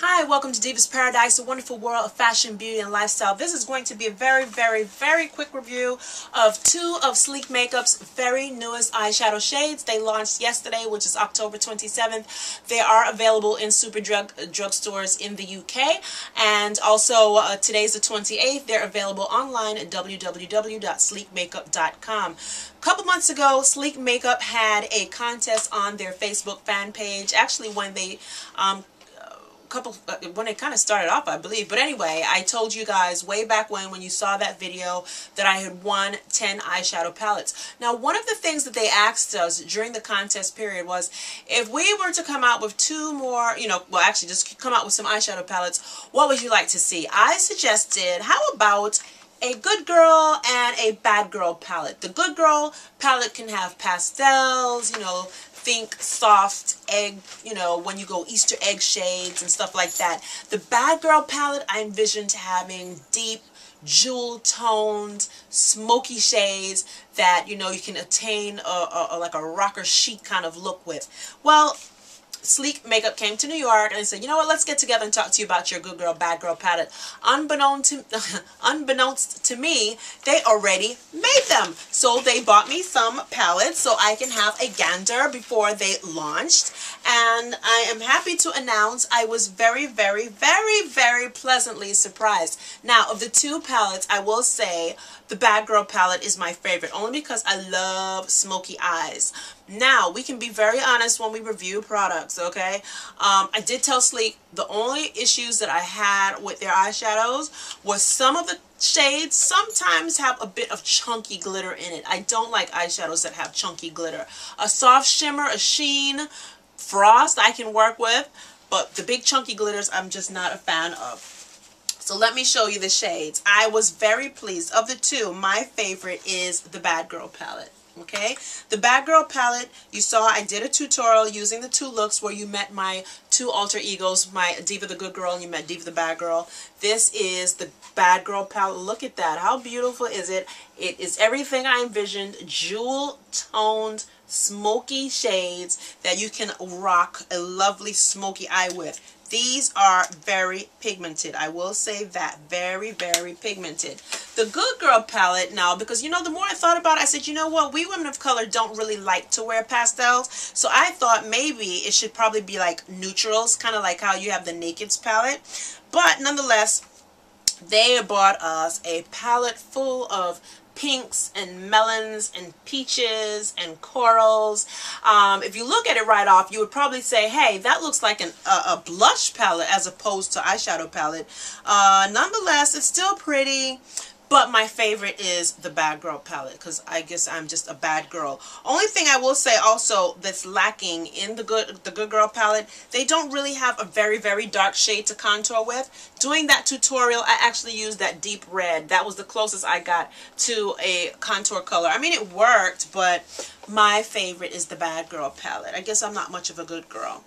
Hi, welcome to Diva's Paradise, a wonderful world of fashion, beauty, and lifestyle. This is going to be a very, very, very quick review of two of Sleek MakeUp's very newest eyeshadow shades. They launched yesterday, which is October 27th. They are available in drugstores in the UK. And also, today's the 28th. They're available online at www.sleekmakeup.com. A couple months ago, Sleek MakeUp had a contest on their Facebook fan page. Actually, when they when it kind of started off, I believe. But anyway, I told you guys way back when you saw that video that I had won 10 eyeshadow palettes. Now, one of the things that they asked us during the contest period was if we were to come out with two more, well, actually just come out with some eyeshadow palettes, what would you like to see? I suggested, how about a good girl and a bad girl palette? The good girl palette can have pastels, think soft egg, when you go Easter egg shades and stuff like that. The bad girl palette, I envisioned having deep, jewel toned, smoky shades that, you can attain like a rocker chic kind of look with. Well, Sleek MakeUp came to New York and they said, you know what, let's get together and talk to you about your good girl, bad girl palette. Unbeknownst to me, they already made them. So they bought me some palettes so I can have a gander before they launched. And I am happy to announce I was very, very, very, very pleasantly surprised. Now, of the two palettes, I will say the bad girl palette is my favorite, only because I love smoky eyes. Now, we can be very honest when we review products, okay? I did tell Sleek the only issues that I had with their eyeshadows was some of the shades sometimes have a bit of chunky glitter in it. I don't like eyeshadows that have chunky glitter. A soft shimmer, a sheen, frost I can work with, but the big chunky glitters I'm just not a fan of. So let me show you the shades. I was very pleased. Of the two, my favorite is the Bad Girl palette. Okay, the Bad Girl palette, you saw I did a tutorial using the two looks where you met my two alter egos, my Diva the Good Girl and you met Diva the Bad Girl. This is the Bad Girl palette. Look at that. How beautiful is it? It is everything I envisioned. Jewel toned, smoky shades that you can rock a lovely smoky eye with. These are very pigmented. I will say that. Very, very pigmented. The Good Girl palette now, because, the more I thought about it, I said, you know what? We women of color don't really like to wear pastels. So I thought maybe it should probably be like neutrals, kind of like how you have the MakeUP's palette. But nonetheless, they bought us a palette full of pinks and melons and peaches and corals. If you look at it right off, you would probably say, hey, that looks like a blush palette as opposed to eyeshadow palette. Nonetheless, it's still pretty. But my favorite is the Bad Girl palette because I guess I'm just a bad girl. Only thing I will say also that's lacking in the Good Girl palette, they don't really have a very, very dark shade to contour with. Doing that tutorial, I actually used that deep red. That was the closest I got to a contour color. I mean, it worked, but my favorite is the Bad Girl palette. I guess I'm not much of a good girl.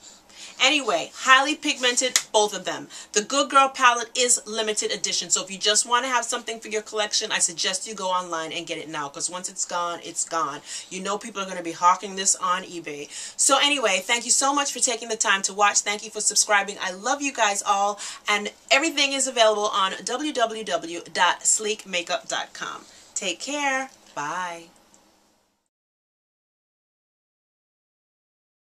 Anyway, highly pigmented, both of them. The Good Girl palette is limited edition, so if you just want to have something for your collection, I suggest you go online and get it now, because once it's gone, it's gone. People are going to be hawking this on eBay. So anyway, thank you so much for taking the time to watch. Thank you for subscribing. I love you guys all, and everything is available on www.sleekmakeup.com. Take care. Bye.